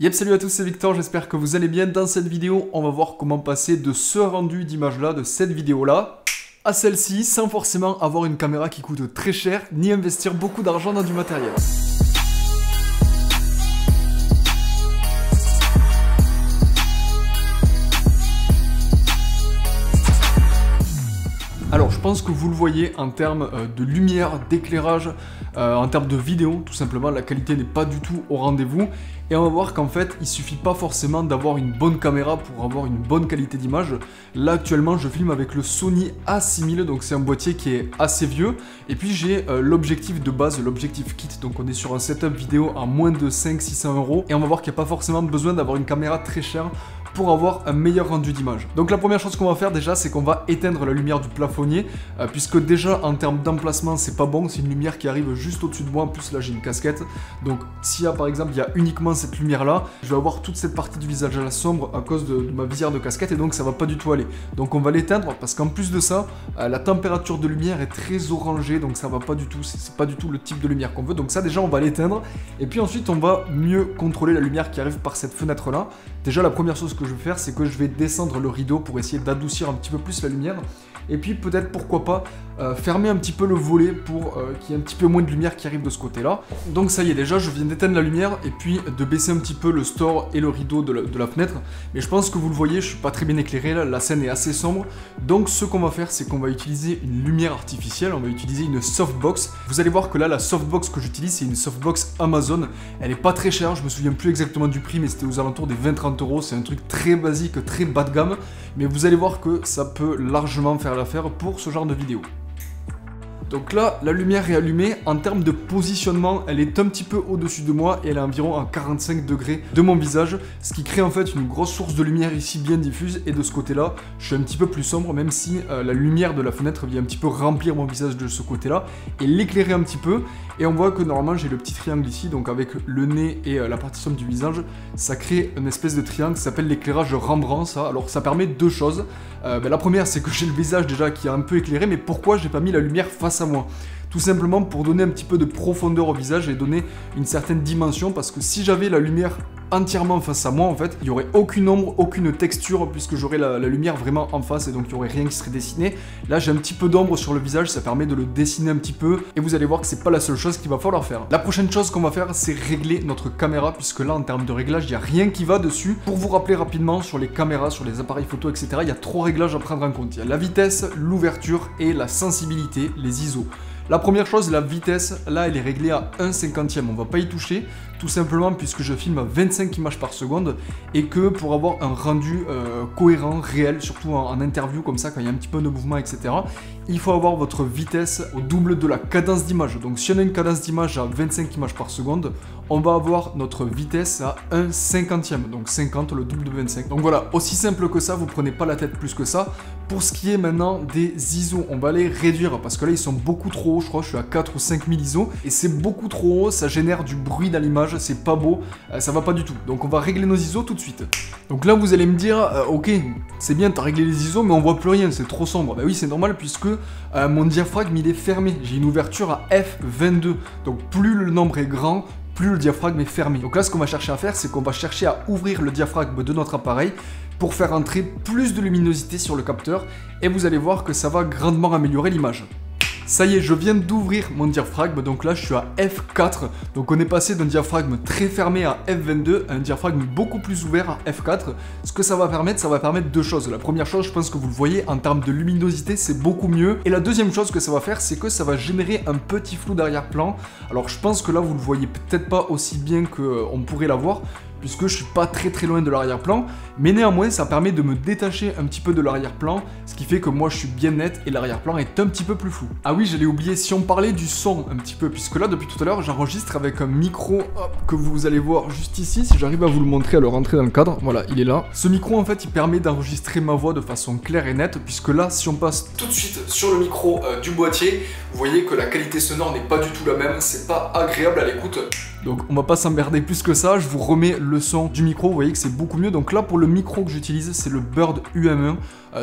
Yep, salut à tous, c'est Victor, j'espère que vous allez bien. Dans cette vidéo, on va voir comment passer de ce rendu d'image là, de cette vidéo là, à celle-ci, sans forcément avoir une caméra qui coûte très cher, ni investir beaucoup d'argent dans du matériel. Alors je pense que vous le voyez en termes de lumière, d'éclairage, en termes de vidéo, tout simplement la qualité n'est pas du tout au rendez-vous. Et on va voir qu'en fait il suffit pas forcément d'avoir une bonne caméra pour avoir une bonne qualité d'image. Là actuellement je filme avec le Sony A6000, donc c'est un boîtier qui est assez vieux. Et puis j'ai l'objectif de base, l'objectif kit, donc on est sur un setup vidéo à moins de 500-600 €. Et on va voir qu'il n'y a pas forcément besoin d'avoir une caméra très chère pour avoir un meilleur rendu d'image. Donc la première chose qu'on va faire déjà, c'est qu'on va éteindre la lumière du plafonnier, puisque déjà en termes d'emplacement c'est pas bon, c'est une lumière qui arrive juste au-dessus de moi. En plus là j'ai une casquette, donc s'il y a par exemple il y a uniquement cette lumière là, je vais avoir toute cette partie du visage à la sombre à cause de ma visière de casquette, et donc ça va pas du tout aller. Donc on va l'éteindre parce qu'en plus de ça, la température de lumière est très orangée, donc ça va pas du tout, c'est pas du tout le type de lumière qu'on veut. Donc ça déjà on va l'éteindre, et puis ensuite on va mieux contrôler la lumière qui arrive par cette fenêtre là. Déjà la première chose que je vais faire, c'est que je vais descendre le rideau pour essayer d'adoucir un petit peu plus la lumière. Et puis peut-être, pourquoi pas, fermer un petit peu le volet pour qu'il y ait un petit peu moins de lumière qui arrive de ce côté-là. Donc ça y est, déjà je viens d'éteindre la lumière et puis de baisser un petit peu le store et le rideau de la fenêtre. Mais je pense que vous le voyez, je suis pas très bien éclairé là, la scène est assez sombre. Donc ce qu'on va faire, c'est qu'on va utiliser une lumière artificielle, on va utiliser une softbox. Vous allez voir que là, la softbox que j'utilise, c'est une softbox Amazon. Elle est pas très chère, je me souviens plus exactement du prix, mais c'était aux alentours des 20-30 €. C'est un truc très basique, très bas de gamme. Mais vous allez voir que ça peut largement faire l'affaire pour ce genre de vidéo. Donc là, la lumière est allumée. En termes de positionnement, elle est un petit peu au-dessus de moi et elle est environ à 45 degrés de mon visage, ce qui crée en fait une grosse source de lumière ici bien diffuse. Et de ce côté-là, je suis un petit peu plus sombre, même si la lumière de la fenêtre vient un petit peu remplir mon visage de ce côté-là et l'éclairer un petit peu. Et on voit que normalement j'ai le petit triangle ici, donc avec le nez et la partie sombre du visage, ça crée une espèce de triangle qui s'appelle l'éclairage Rembrandt, ça. Alors ça permet deux choses. La première, c'est que j'ai le visage déjà qui est un peu éclairé, mais pourquoi j'ai pas mis la lumière face à moi? Tout simplement pour donner un petit peu de profondeur au visage et donner une certaine dimension, parce que si j'avais la lumière entièrement face à moi, en fait, il n'y aurait aucune ombre, aucune texture, puisque j'aurais la lumière vraiment en face, et donc il n'y aurait rien qui serait dessiné. Là, j'ai un petit peu d'ombre sur le visage, ça permet de le dessiner un petit peu, et vous allez voir que c'est pas la seule chose qu'il va falloir faire. La prochaine chose qu'on va faire, c'est régler notre caméra, puisque là, en termes de réglage, il n'y a rien qui va dessus. Pour vous rappeler rapidement, sur les caméras, sur les appareils photo, etc., il y a 3 réglages à prendre en compte. Il y a la vitesse, l'ouverture et la sensibilité, les ISO. La première chose, la vitesse, là elle est réglée à 1/50e, on va pas y toucher, tout simplement puisque je filme à 25 images par seconde et que pour avoir un rendu cohérent, réel, surtout en interview comme ça, quand il y a un petit peu de mouvement, etc., il faut avoir votre vitesse au double de la cadence d'image. Donc si on a une cadence d'image à 25 images par seconde, on va avoir notre vitesse à 1/50e, donc 50, le double de 25. Donc voilà, aussi simple que ça, vous prenez pas la tête plus que ça. Pour ce qui est maintenant des ISO, on va les réduire parce que là ils sont beaucoup trop hauts, je crois que je suis à 4 ou 5000 ISO et c'est beaucoup trop haut, ça génère du bruit dans l'image, c'est pas beau, ça va pas du tout. Donc on va régler nos ISO tout de suite. Donc là vous allez me dire, ok, c'est bien, t'as réglé les ISO mais on voit plus rien, c'est trop sombre. Bah oui, c'est normal puisque mon diaphragme il est fermé, j'ai une ouverture à f22, donc plus le nombre est grand, plus le diaphragme est fermé. Donc là ce qu'on va chercher à faire, c'est qu'on va chercher à ouvrir le diaphragme de notre appareil pour faire entrer plus de luminosité sur le capteur, et vous allez voir que ça va grandement améliorer l'image. Ça y est, je viens d'ouvrir mon diaphragme, donc là je suis à f4, donc on est passé d'un diaphragme très fermé à f22 à un diaphragme beaucoup plus ouvert à f4. Ce que ça va permettre deux choses. La première chose, je pense que vous le voyez, en termes de luminosité, c'est beaucoup mieux. Et la deuxième chose que ça va faire, c'est que ça va générer un petit flou d'arrière-plan. Alors je pense que là vous le voyez peut-être pas aussi bien qu'on pourrait l'avoir, puisque je suis pas très loin de l'arrière-plan, mais néanmoins ça permet de me détacher un petit peu de l'arrière-plan, ce qui fait que moi je suis bien net et l'arrière-plan est un petit peu plus flou. Ah oui, j'allais oublier, si on parlait du son un petit peu, puisque là depuis tout à l'heure j'enregistre avec un micro que vous allez voir juste ici, si j'arrive à vous le montrer, à le rentrer dans le cadre, voilà, il est là. Ce micro en fait il permet d'enregistrer ma voix de façon claire et nette, puisque là si on passe tout de suite sur le micro du boîtier, vous voyez que la qualité sonore n'est pas du tout la même, c'est pas agréable à l'écoute. Donc on va pas s'emmerder plus que ça, je vous remets le son du micro, vous voyez que c'est beaucoup mieux. Donc là pour le micro que j'utilise, c'est le Bird UM1.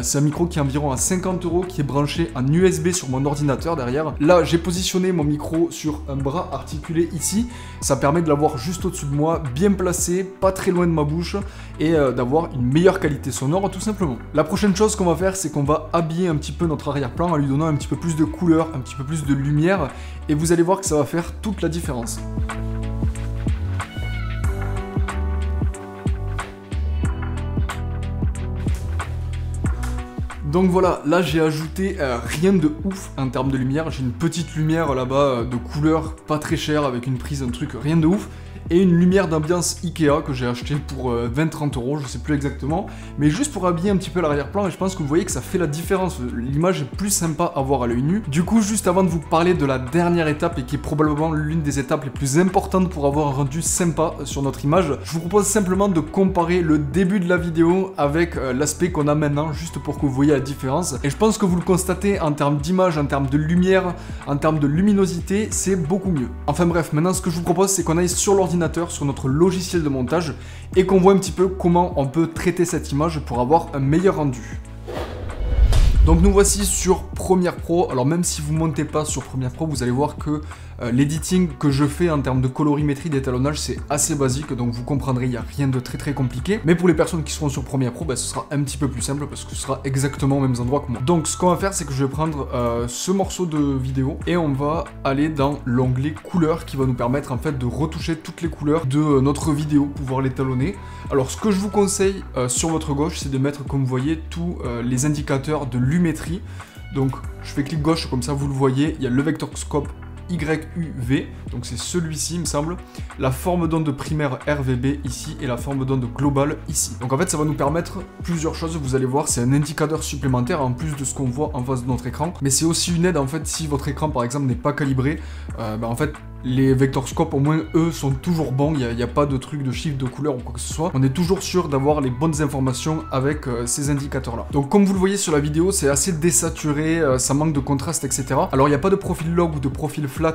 C'est un micro qui est environ à 50 €, qui est branché en USB sur mon ordinateur derrière. Là j'ai positionné mon micro sur un bras articulé ici. Ça permet de l'avoir juste au-dessus de moi, bien placé, pas très loin de ma bouche, et d'avoir une meilleure qualité sonore tout simplement. La prochaine chose qu'on va faire, c'est qu'on va habiller un petit peu notre arrière-plan en lui donnant un petit peu plus de couleur, un petit peu plus de lumière, et vous allez voir que ça va faire toute la différence. Donc voilà, là j'ai ajouté rien de ouf en termes de lumière. J'ai une petite lumière là-bas de couleur pas très chère avec une prise, un truc rien de ouf. Et une lumière d'ambiance Ikea que j'ai acheté pour 20-30 €, je sais plus exactement, mais juste pour habiller un petit peu l'arrière-plan, et je pense que vous voyez que ça fait la différence, l'image est plus sympa à voir à l'œil nu. Du coup, juste avant de vous parler de la dernière étape, et qui est probablement l'une des étapes les plus importantes pour avoir un rendu sympa sur notre image, je vous propose simplement de comparer le début de la vidéo avec l'aspect qu'on a maintenant, juste pour que vous voyez la différence. Et je pense que vous le constatez en termes d'image, en termes de lumière, en termes de luminosité, c'est beaucoup mieux. Enfin bref, maintenant ce que je vous propose, c'est qu'on aille sur l'ordinateur, sur notre logiciel de montage, et qu'on voit un petit peu comment on peut traiter cette image pour avoir un meilleur rendu. Donc nous voici sur Premiere Pro. Alors même si vous ne montez pas sur Premiere Pro, vous allez voir que l'editing que je fais en termes de colorimétrie, d'étalonnage, c'est assez basique, donc vous comprendrez, il n'y a rien de très compliqué. Mais pour les personnes qui seront sur Premiere Pro, ce sera un petit peu plus simple parce que ce sera exactement aux mêmes endroits que moi. Donc ce qu'on va faire, c'est que je vais prendre ce morceau de vidéo et on va aller dans l'onglet couleurs qui va nous permettre en fait de retoucher toutes les couleurs de notre vidéo, pouvoir l'étalonner. Alors ce que je vous conseille sur votre gauche, c'est de mettre, comme vous voyez, tous les indicateurs de lumétrie. Donc je fais clic gauche, comme ça vous le voyez, il y a le vector scope YUV, donc c'est celui-ci il me semble, la forme d'onde primaire RVB ici et la forme d'onde globale ici. Donc en fait ça va nous permettre plusieurs choses, vous allez voir, c'est un indicateur supplémentaire en plus de ce qu'on voit en face de notre écran, mais c'est aussi une aide en fait si votre écran par exemple n'est pas calibré, en fait les vectorscopes au moins eux sont toujours bons, il n'y a pas de truc de chiffre, de couleur ou quoi que ce soit, on est toujours sûr d'avoir les bonnes informations avec ces indicateurs là. Donc comme vous le voyez sur la vidéo, c'est assez désaturé, ça manque de contraste, etc. Alors il n'y a pas de profil log ou de profil flat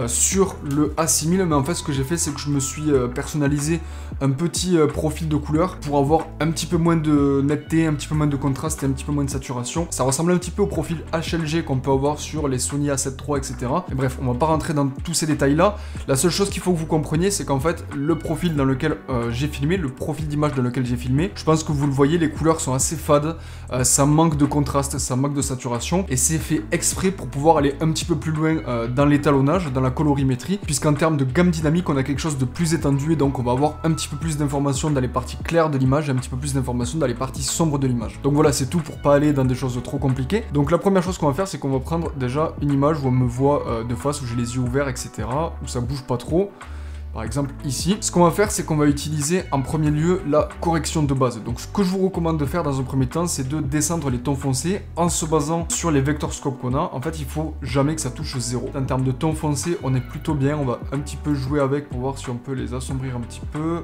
sur le A6000, mais en fait ce que j'ai fait, c'est que je me suis personnalisé un petit profil de couleur pour avoir un petit peu moins de netteté, un petit peu moins de contraste et un petit peu moins de saturation. Ça ressemble un petit peu au profil HLG qu'on peut avoir sur les Sony A7 III, etc. Et bref, on va pas rentrer dans tous ces détails là. La seule chose qu'il faut que vous compreniez, c'est qu'en fait le profil dans lequel j'ai filmé, le profil d'image dans lequel j'ai filmé, je pense que vous le voyez, les couleurs sont assez fades, ça manque de contraste, ça manque de saturation, et c'est fait exprès pour pouvoir aller un petit peu plus loin dans l'étalonnage, dans la colorimétrie, puisqu'en termes de gamme dynamique, on a quelque chose de plus étendu, et donc on va avoir un petit peu plus d'informations dans les parties claires de l'image, et un petit peu plus d'informations dans les parties sombres de l'image. Donc voilà, c'est tout pour pas aller dans des choses trop compliquées. Donc la première chose qu'on va faire, c'est qu'on va prendre déjà une image où on me voit de face, où j'ai les yeux ouverts, etc., où ça bouge pas trop. Par exemple ici, ce qu'on va faire, c'est qu'on va utiliser en premier lieu la correction de base. Donc ce que je vous recommande de faire dans un premier temps, c'est de descendre les tons foncés en se basant sur les vectorscopes qu'on a. En fait, il faut jamais que ça touche 0. En termes de tons foncés, on est plutôt bien. On va un petit peu jouer avec pour voir si on peut les assombrir un petit peu.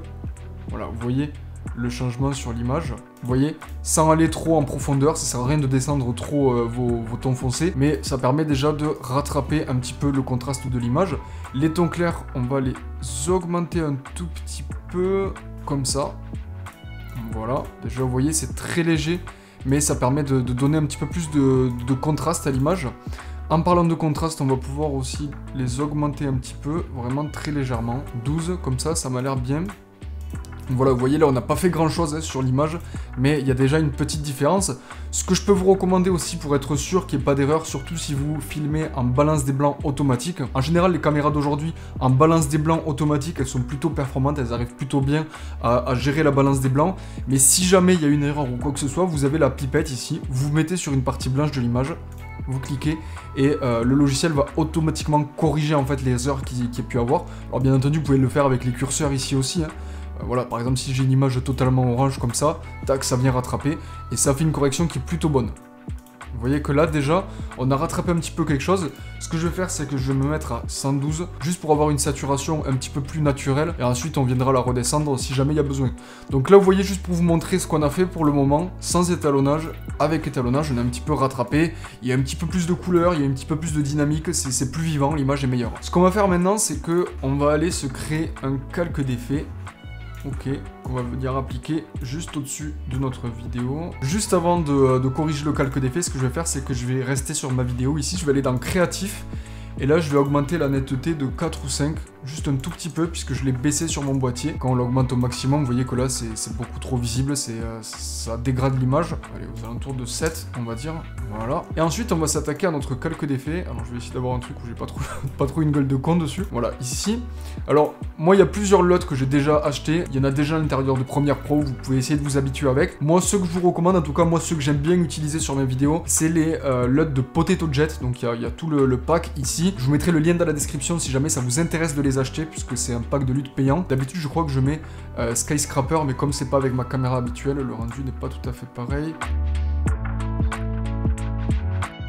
Voilà, vous voyez le changement sur l'image. Vous voyez, sans aller trop en profondeur, ça sert à rien de descendre trop vos tons foncés, mais ça permet déjà de rattraper un petit peu le contraste de l'image. Les tons clairs, on va les augmenter un tout petit peu, comme ça. Voilà, déjà vous voyez, c'est très léger, mais ça permet de donner un petit peu plus de contraste à l'image. En parlant de contraste, on va pouvoir aussi les augmenter un petit peu, vraiment très légèrement. 12, comme ça m'a l'air bien. Voilà, vous voyez là on n'a pas fait grand chose sur l'image, mais il y a déjà une petite différence. Ce que je peux vous recommander aussi pour être sûr qu'il n'y ait pas d'erreur, surtout si vous filmez en balance des blancs automatique. En général, les caméras d'aujourd'hui en balance des blancs automatique, elles sont plutôt performantes, elles arrivent plutôt bien à gérer la balance des blancs. Mais si jamais il y a une erreur ou quoi que ce soit, vous avez la pipette ici, vous mettez sur une partie blanche de l'image, vous cliquez et le logiciel va automatiquement corriger en fait les erreurs qu'il y a pu avoir. Alors bien entendu, vous pouvez le faire avec les curseurs ici aussi, hein. Voilà, par exemple, si j'ai une image totalement orange comme ça, tac, ça vient rattraper, et ça fait une correction qui est plutôt bonne. Vous voyez que là déjà, on a rattrapé un petit peu quelque chose. Ce que je vais faire, c'est que je vais me mettre à 112, juste pour avoir une saturation un petit peu plus naturelle, et ensuite on viendra la redescendre si jamais il y a besoin. Donc là vous voyez, juste pour vous montrer ce qu'on a fait pour le moment, sans étalonnage. Avec étalonnage, on a un petit peu rattrapé, il y a un petit peu plus de couleur, il y a un petit peu plus de dynamique, c'est plus vivant, l'image est meilleure. Ce qu'on va faire maintenant, c'est que on va aller se créer un calque d'effet. Ok, qu'on va venir appliquer juste au-dessus de notre vidéo. Juste avant de corriger le calque d'effet, ce que je vais faire, c'est que je vais rester sur ma vidéo. Ici, je vais aller dans Créatif. Et là, je vais augmenter la netteté de 4 ou 5, juste un tout petit peu, puisque je l'ai baissé sur mon boîtier. Quand on l'augmente au maximum, vous voyez que là, c'est beaucoup trop visible, ça dégrade l'image. Allez, aux alentours de 7, on va dire. Voilà. Et ensuite, on va s'attaquer à notre calque d'effet. Alors, je vais essayer d'avoir un truc où j'ai pas trop une gueule de con dessus. Voilà, ici. Alors, moi, il y a plusieurs LUT que j'ai déjà achetés. Il y en a déjà à l'intérieur de Premiere Pro, vous pouvez essayer de vous habituer avec. Moi, ceux que je vous recommande, en tout cas, moi, ceux que j'aime bien utiliser sur mes vidéos, c'est les LUT de Potato Jet. Donc, il y a tout le pack ici. Je vous mettrai le lien dans la description si jamais ça vous intéresse de les acheter, puisque c'est un pack de lutte payant. D'habitude, je crois que je mets Skyscraper, mais comme c'est pas avec ma caméra habituelle, le rendu n'est pas tout à fait pareil.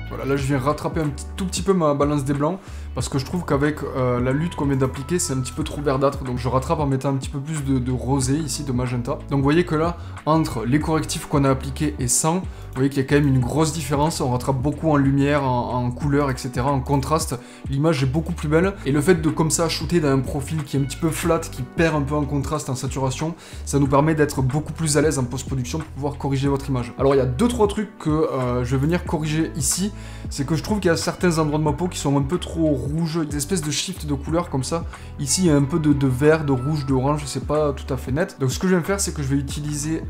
Voilà, là je viens rattraper tout petit peu ma balance des blancs, parce que je trouve qu'avec la lutte qu'on vient d'appliquer, c'est un petit peu trop verdâtre, donc je rattrape en mettant un petit peu plus de rosé ici, de magenta. Donc vous voyez que là, entre les correctifs qu'on a appliqués et sans, vous voyez qu'il y a quand même une grosse différence. On rattrape beaucoup en lumière, en couleur, etc., en contraste. L'image est beaucoup plus belle, et le fait de comme ça shooter dans un profil qui est un petit peu flat, qui perd un peu en contraste, en saturation, ça nous permet d'être beaucoup plus à l'aise en post-production pour pouvoir corriger votre image. Alors il y a 2-3 trucs que je vais venir corriger ici. C'est que je trouve qu'il y a certains endroits de ma peau qui sont un peu trop rouges, des espèces de shift de couleurs comme ça. Ici, il y a un peu de vert, de rouge, d'orange, c'est pas tout à fait net. Donc ce que je vais faire, c'est que je vais utiliser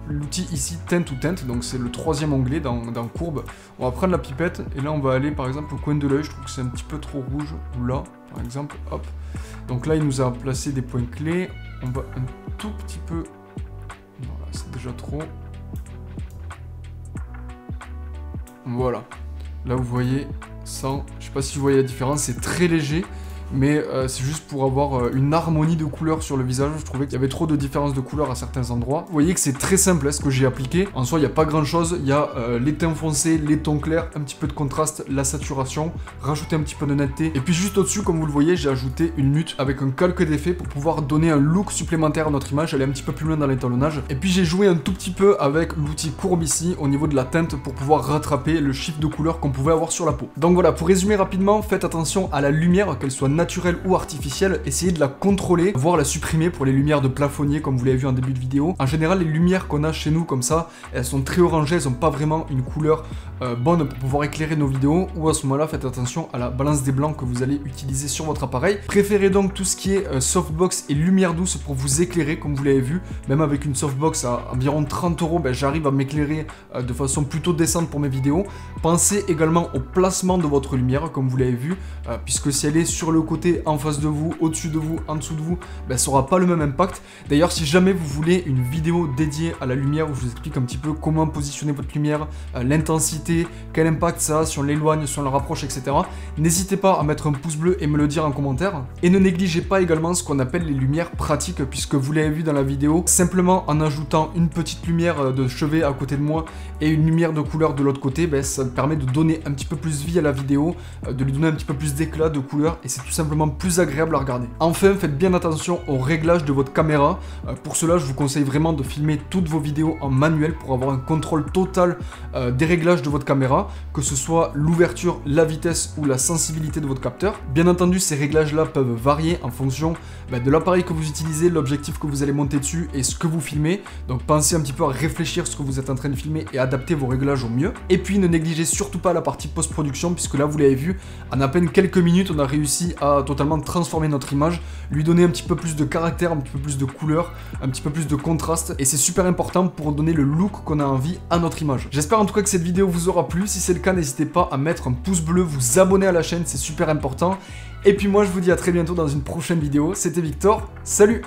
l'outil ici, Tint to Tint, donc c'est le 3e onglet dans Courbe. On va prendre la pipette, et là on va aller par exemple au coin de l'œil, je trouve que c'est un petit peu trop rouge, ou là, par exemple, hop. Donc là, il nous a placé des points clés, on va un tout petit peu... Voilà, c'est déjà trop. Voilà. Là vous voyez, sans, je sais pas si vous voyez la différence, c'est très léger, mais c'est juste pour avoir une harmonie de couleurs sur le visage. Je trouvais qu'il y avait trop de différences de couleurs à certains endroits. Vous voyez que c'est très simple, ce que j'ai appliqué. En soi, il n'y a pas grand chose, il y a les teints foncés, les tons clairs, un petit peu de contraste, la saturation, rajouter un petit peu de netteté. Et puis juste au-dessus, comme vous le voyez, j'ai ajouté une lutte avec un calque d'effet pour pouvoir donner un look supplémentaire à notre image, aller un petit peu plus loin dans l'étalonnage. Et puis j'ai joué un tout petit peu avec l'outil Courbe ici, au niveau de la teinte, pour pouvoir rattraper le shift de couleur qu'on pouvait avoir sur la peau. Donc voilà, pour résumer rapidement, faites attention à la lumière, qu'elle soit naturelle ou artificielle, essayez de la contrôler, voire la supprimer pour les lumières de plafonnier comme vous l'avez vu en début de vidéo. En général, les lumières qu'on a chez nous comme ça, elles sont très orangées, elles n'ont pas vraiment une couleur bonne pour pouvoir éclairer nos vidéos, ou à ce moment-là, faites attention à la balance des blancs que vous allez utiliser sur votre appareil. Préférez donc tout ce qui est softbox et lumière douce pour vous éclairer, comme vous l'avez vu. Même avec une softbox à environ 30 €, ben, j'arrive à m'éclairer de façon plutôt décente pour mes vidéos. Pensez également au placement de votre lumière, comme vous l'avez vu, puisque si elle est sur le côté, en face de vous, au-dessus de vous, en dessous de vous, ben, ça n'aura pas le même impact. D'ailleurs, si jamais vous voulez une vidéo dédiée à la lumière, où je vous explique un petit peu comment positionner votre lumière, l'intensité, quel impact ça a, si on l'éloigne, si on la rapproche, etc., n'hésitez pas à mettre un pouce bleu et me le dire en commentaire. Et ne négligez pas également ce qu'on appelle les lumières pratiques, puisque vous l'avez vu dans la vidéo, simplement en ajoutant une petite lumière de chevet à côté de moi et une lumière de couleur de l'autre côté, ben, ça permet de donner un petit peu plus vie à la vidéo, de lui donner un petit peu plus d'éclat, de couleur, et c'est tout simplement plus agréable à regarder. Enfin, faites bien attention au réglage de votre caméra. Pour cela, je vous conseille vraiment de filmer toutes vos vidéos en manuel pour avoir un contrôle total des réglages de votre caméra, que ce soit l'ouverture, la vitesse ou la sensibilité de votre capteur. Bien entendu, ces réglages-là peuvent varier en fonction de l'appareil que vous utilisez, l'objectif que vous allez monter dessus et ce que vous filmez. Donc pensez un petit peu à réfléchir ce que vous êtes en train de filmer et adapter vos réglages au mieux. Et puis ne négligez surtout pas la partie post-production, puisque là, vous l'avez vu, en à peine quelques minutes, on a réussi à totalement transformer notre image, lui donner un petit peu plus de caractère, un petit peu plus de couleur, un petit peu plus de contraste, et c'est super important pour donner le look qu'on a envie à notre image. J'espère en tout cas que cette vidéo vous aura plu. Si c'est le cas, n'hésitez pas à mettre un pouce bleu, vous abonner à la chaîne, c'est super important. Et puis moi, je vous dis à très bientôt dans une prochaine vidéo. C'était Victor, salut!